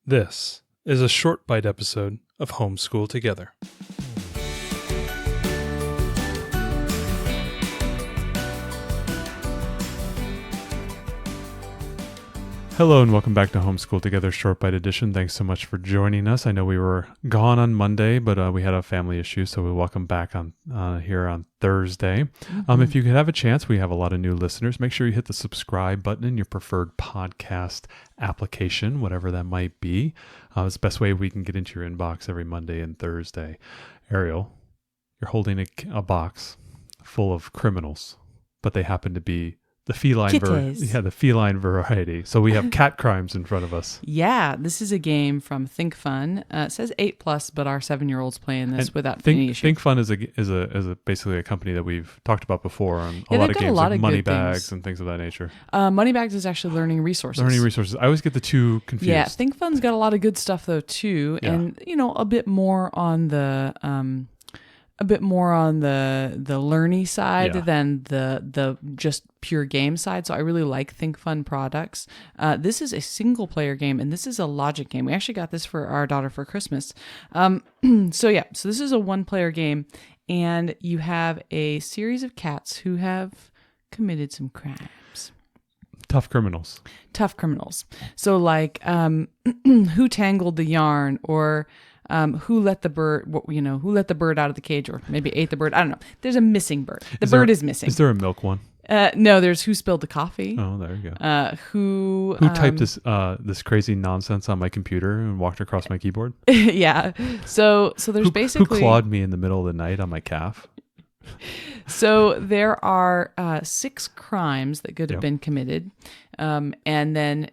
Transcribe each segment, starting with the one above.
This is a short bite episode of Homeschool Together. Hello and welcome back to Homeschool Together Short Bite Edition. Thanks so much for joining us. I know we were gone on Monday, but we had a family issue, so we welcome back on here on Thursday. If you could have a chance, we have a lot of new listeners. Make sure you hit the subscribe button in your preferred podcast application, whatever that might be. It's the best way we can get into your inbox every Monday and Thursday. Ariel, you're holding a box full of criminals, but they happen to be the feline the feline variety. So we have cat crimes in front of us. Yeah, this is a game from Think Fun. It says 8+, but our 7-year-old's playing this without any issue. Think Fun is basically a company that we've talked about before on a lot of games like Moneybags and things of that nature. Moneybags is actually learning resources. I always get the two confused. Yeah, Think Fun's got a lot of good stuff though too, and a bit more on the learny side than the just pure game side. So I really like Think Fun products. This is a single player game, and this is a logic game. We actually got this for our daughter for Christmas. So this is a 1-player game, and you have a series of cats who have committed some crimes. Tough criminals. So like, who tangled the yarn, or who let the bird out of the cage, or maybe ate the bird. I don't know. There's a missing bird. The bird is missing. Is there a milk one? No, there's who spilled the coffee. Oh, there you go. Who typed this crazy nonsense on my computer and walked across my keyboard? Yeah. So there's basically who clawed me in the middle of the night on my calf? So there are 6 crimes that could have been committed, and then.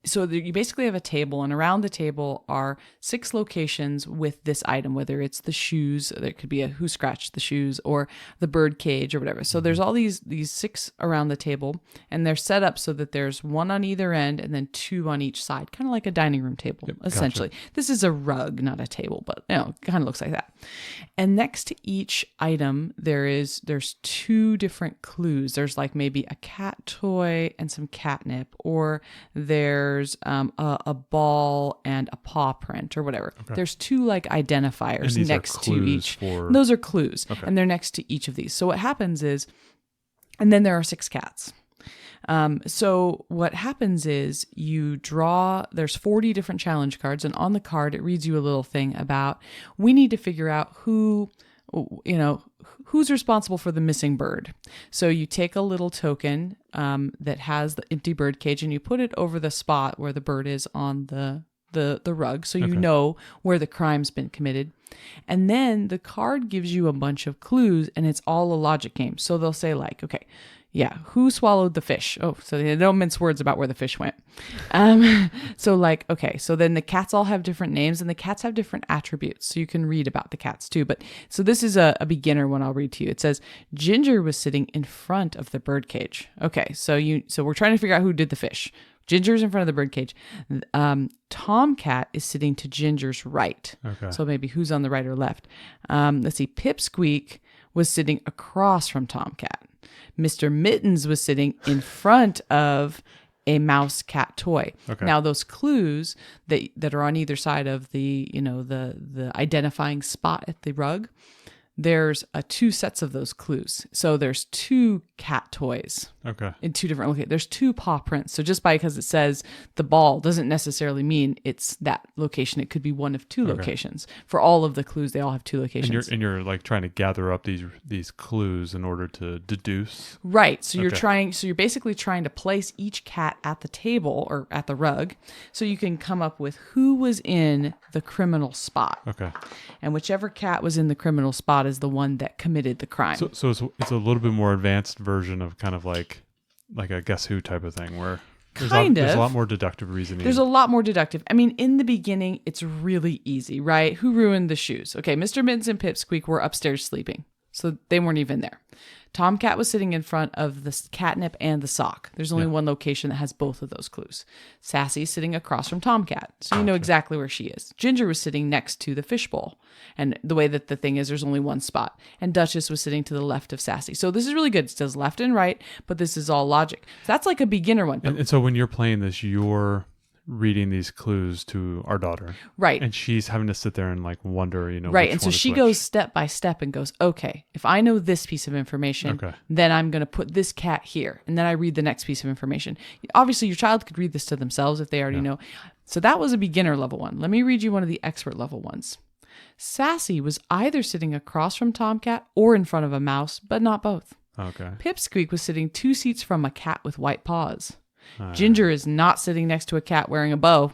So you basically have a table, and around the table are 6 locations with this item, whether it's the shoes, there could be a who scratched the shoes, or the bird cage or whatever. So there's all these 6 around the table, and they're set up so that there's 1 on either end and then 2 on each side, kind of like a dining room table, essentially. Gotcha. This is a rug, not a table, but it kind of looks like that. And next to each item, there's 2 different clues. There's like maybe a cat toy and some catnip, or there's a ball and a paw print or whatever. Okay. There's 2 like identifiers next to each. Those are clues, and they're next to each of these. So what happens is, and then there are 6 cats. So what happens is there's 40 different challenge cards, and on the card it reads you a little thing about, we need to figure out who's responsible for the missing bird. So you take a little token that has the empty bird cage, and you put it over the spot where the bird is on the rug, so you know where the crime's been committed. And then the card gives you a bunch of clues, and it's all a logic game. So they'll say like, who swallowed the fish? Oh, so they don't mince words about where the fish went. So then the cats all have different names, and the cats have different attributes. So you can read about the cats too. But so this is a beginner one I'll read to you. It says, Ginger was sitting in front of the bird cage. Okay, so we're trying to figure out who did the fish. Ginger's in front of the bird cage. Tomcat is sitting to Ginger's right. Okay. So maybe who's on the right or left. Let's see. Pipsqueak was sitting across from Tomcat. Mr. Mittens was sitting in front of a mouse cat toy. Okay. Now those clues that are on either side of the identifying spot at the rug, there's 2 sets of those clues. So there's 2 cat toys. Okay. In 2 different locations. There's 2 paw prints. So just because it says the ball doesn't necessarily mean it's that location. It could be one of 2 locations. For all of the clues, they all have 2 locations. And you're like trying to gather up these clues in order to deduce. Right. So you're basically trying to place each cat at the table or at the rug, so you can come up with who was in the criminal spot. Okay. And whichever cat was in the criminal spot is the one that committed the crime. So it's a little bit more advanced version of kind of like a Guess Who type of thing, where there's a lot more deductive reasoning. There's a lot more deductive. I mean, in the beginning, it's really easy, right? Who ruined the shoes? Okay, Mr. Mittens and Pipsqueak were upstairs sleeping, so they weren't even there. Tomcat was sitting in front of the catnip and the sock. There's only one location that has both of those clues. Sassy's sitting across from Tomcat, so you know exactly where she is. Ginger was sitting next to the fishbowl, and the way that the thing is, there's only one spot. And Duchess was sitting to the left of Sassy. So this is really good. It says left and right, but this is all logic. So that's like a beginner one. And so when you're playing this, you're reading these clues to our daughter. Right. And she's having to sit there and like wonder, Right. which And so one is she which. goes step by step and goes, okay, if I know this piece of information, Okay. then I'm going to put this cat here. And then I read the next piece of information. Obviously, your child could read this to themselves if they already know. So that was a beginner level one. Let me read you one of the expert level ones. Sassy was either sitting across from Tomcat or in front of a mouse, but not both. Okay. Pipsqueak was sitting 2 seats from a cat with white paws. Ginger is not sitting next to a cat wearing a bow.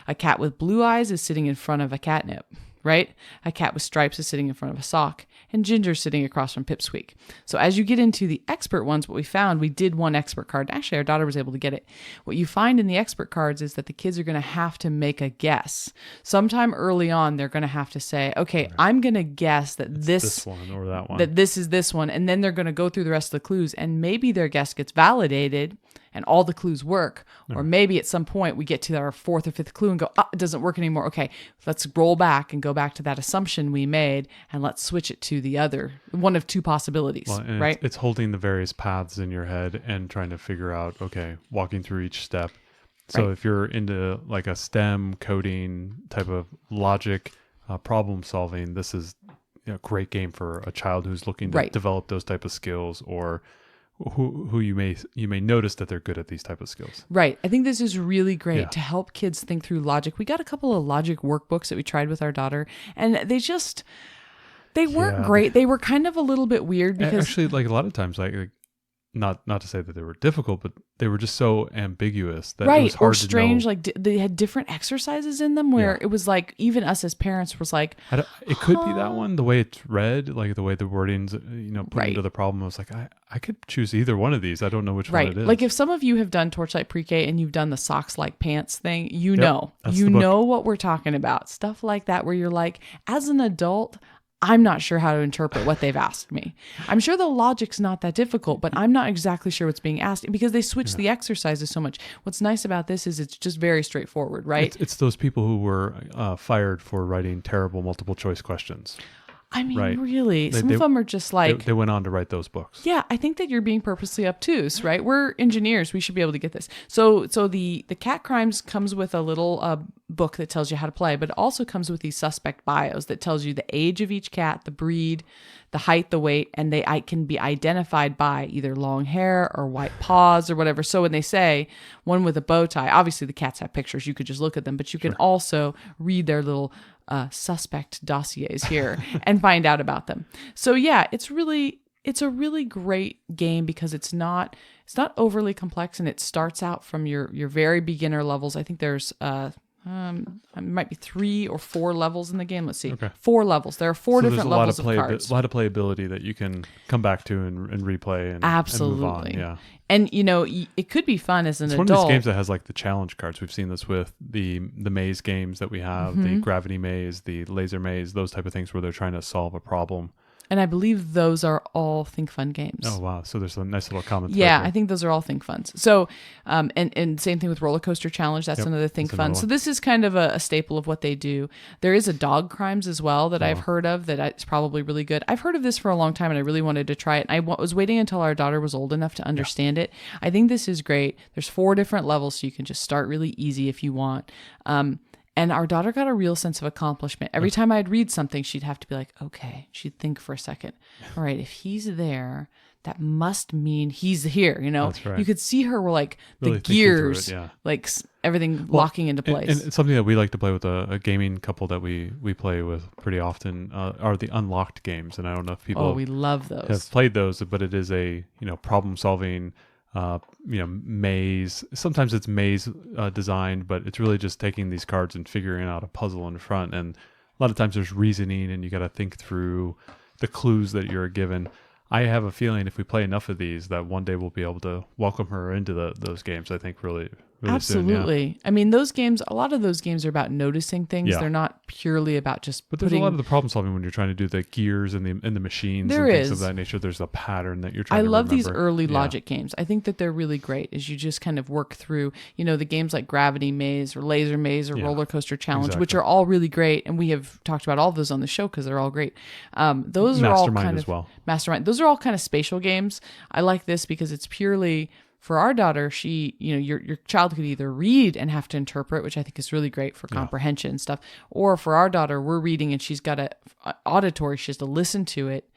A cat with blue eyes is sitting in front of a catnip, right? A cat with stripes is sitting in front of a sock. And Ginger's sitting across from Pipsqueak. So as you get into the expert ones, what we found, we did one expert card. Actually, our daughter was able to get it. What you find in the expert cards is that the kids are going to have to make a guess. Sometime early on, they're going to have to say, okay, I'm going to guess that This one or that one. that this is this one. And then they're going to go through the rest of the clues. And maybe their guess gets validated and all the clues work. Or maybe at some point we get to our 4th or 5th clue and go, it doesn't work anymore. Okay, let's roll back and go back to that assumption we made and let's switch it to the other, one of 2 possibilities, and right? It's holding the various paths in your head and trying to figure out, okay, walking through each step. So Right. if you're into like a STEM coding type of logic, problem solving, this is a great game for a child who's looking to Right. develop those type of skills, or who you may notice that they're good at these type of skills. Right. I think this is really great Yeah. to help kids think through logic. We got a couple of logic workbooks that we tried with our daughter, and they weren't Yeah. great. They were kind of a little bit weird because Actually, like a lot of times, like not to say that they were difficult, but they were just so ambiguous that it was right hard or to strange, know. like they had different exercises in them where Yeah. it was like even us as parents was like, It could be that one, the way it's read, like the way the wording's, put Right. into the problem. I was like, I could choose either one of these. I don't know which right. one it is. Like if some of you have done Torchlight Pre-K and you've done the socks like pants thing, you Yep, know, that's you the book. know what we're talking about. Stuff like that where you're like, as an adult, I'm not sure how to interpret what they've asked me. I'm sure the logic's not that difficult, but I'm not exactly sure what's being asked because they switch the exercises so much. What's nice about this is it's just very straightforward, right? It's those people who were fired for writing terrible multiple choice questions. I mean, right. really, some they- of them are just like, They went on to write those books. yeah, I think that you're being purposely obtuse, right? We're engineers. We should be able to get this. So the Cat Crimes comes with a little book that tells you how to play, but it also comes with these suspect bios that tells you the age of each cat, the breed, the height, the weight, and they can be identified by either long hair or white paws or whatever. So when they say one with a bow tie, obviously the cats have pictures. You could just look at them, but you can also read their little suspect dossiers here and find out about them. So yeah, it's a really great game because it's not overly complex and it starts out from your very beginner levels. I think there's it might be 3 or 4 levels in the game. Let's see. Okay. 4 levels. There are 4 So different there's levels of cards. a lot of playability that you can come back to and replay and Absolutely. and move on. Yeah. And it could be fun as an It's adult. one of these games that has like the challenge cards. We've seen this with the maze games that we have, Mm-hmm. the gravity maze, the laser maze, those type of things where they're trying to solve a problem. And I believe those are all Think Fun games. Oh wow! So there's a nice little comment. Yeah, I think those are all Think Funs. So, and same thing with Roller Coaster Challenge. That's Yep, another Think that's Fun. another So one. this is kind of a staple of what they do. There is a Dog Crimes as well that I've heard of that it's probably really good. I've heard of this for a long time and I really wanted to try it. And I was waiting until our daughter was old enough to understand it. I think this is great. There's 4 different levels, so you can just start really easy if you want. And our daughter got a real sense of accomplishment. Every time I'd read something, she'd have to be like, okay, she'd think for a second. All right, if he's there, that must mean he's here, That's right. You could see her like Really the thinking through gears, it, yeah. like everything locking into place. And it's something that we like to play with a gaming couple that we play with pretty often are the unlocked games. And I don't know if people we love those. have played those, but it is a problem solving maze. Sometimes it's maze designed, but it's really just taking these cards and figuring out a puzzle in front. And a lot of times there's reasoning and you got to think through the clues that you're given. I have a feeling if we play enough of these that one day we'll be able to welcome her into those games. I think really Absolutely. soon. Yeah. I mean, those games, a lot of those games are about noticing things. Yeah. They're not purely about just But there's putting... a lot of the problem solving when you're trying to do the gears and the machines There and things is. of that nature. There's a pattern that you're trying I to love remember. these early Yeah. logic games. I think that they're really great as you just kind of work through, the games like Gravity Maze or Laser Maze or Yeah, Roller Coaster Challenge, which exactly. are all really great. And we have talked about all of those on the show because they're all great. Those are all Mastermind kind as of well. Mastermind. Those are all kind of spatial games. I like this because it's purely For our daughter, she, your child could either read and have to interpret, which I think is really great for comprehension and stuff. Or for our daughter, we're reading and she's got a auditory. She has to listen to it,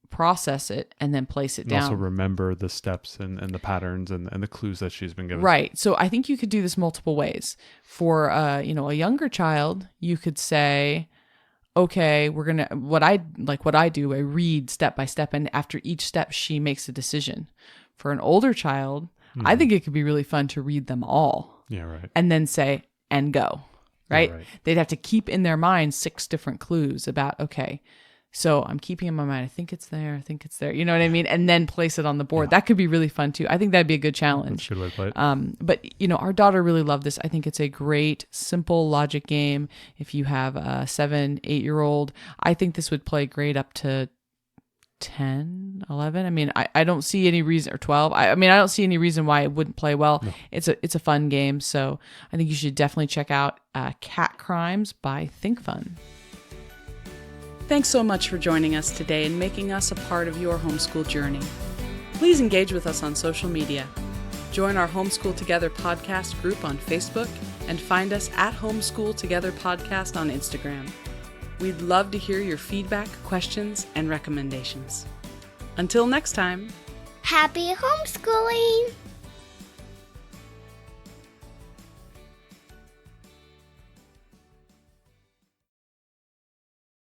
process it, and then place it down. Also remember the steps and the patterns and the clues that she's been given. Right. So I think you could do this multiple ways. For, a younger child, you could say, okay, what I do, I read step by step, and after each step, she makes a decision. For an older child, I think it could be really fun to read them all. Yeah, right. And then say, and go, right? Yeah, right. They'd have to keep in their mind 6 different clues about, okay, so I'm keeping in my mind, I think it's there. You know what I mean? And then place it on the board. Yeah. That could be really fun too. I think that'd be a good challenge. That's a good way to play it. But our daughter really loved this. I think it's a great, simple logic game. If you have a 7, 8-year-old, I think this would play great up to 10, 11. I mean, I don't see any reason, or 12. I don't see any reason why it wouldn't play well. No. It's a fun game. So I think you should definitely check out Cat Crimes by Think Fun. Thanks so much for joining us today and making us a part of your homeschool journey. Please engage with us on social media. Join our Homeschool Together podcast group on Facebook and find us at Homeschool Together Podcast on Instagram. We'd love to hear your feedback, questions, and recommendations. Until next time, happy homeschooling!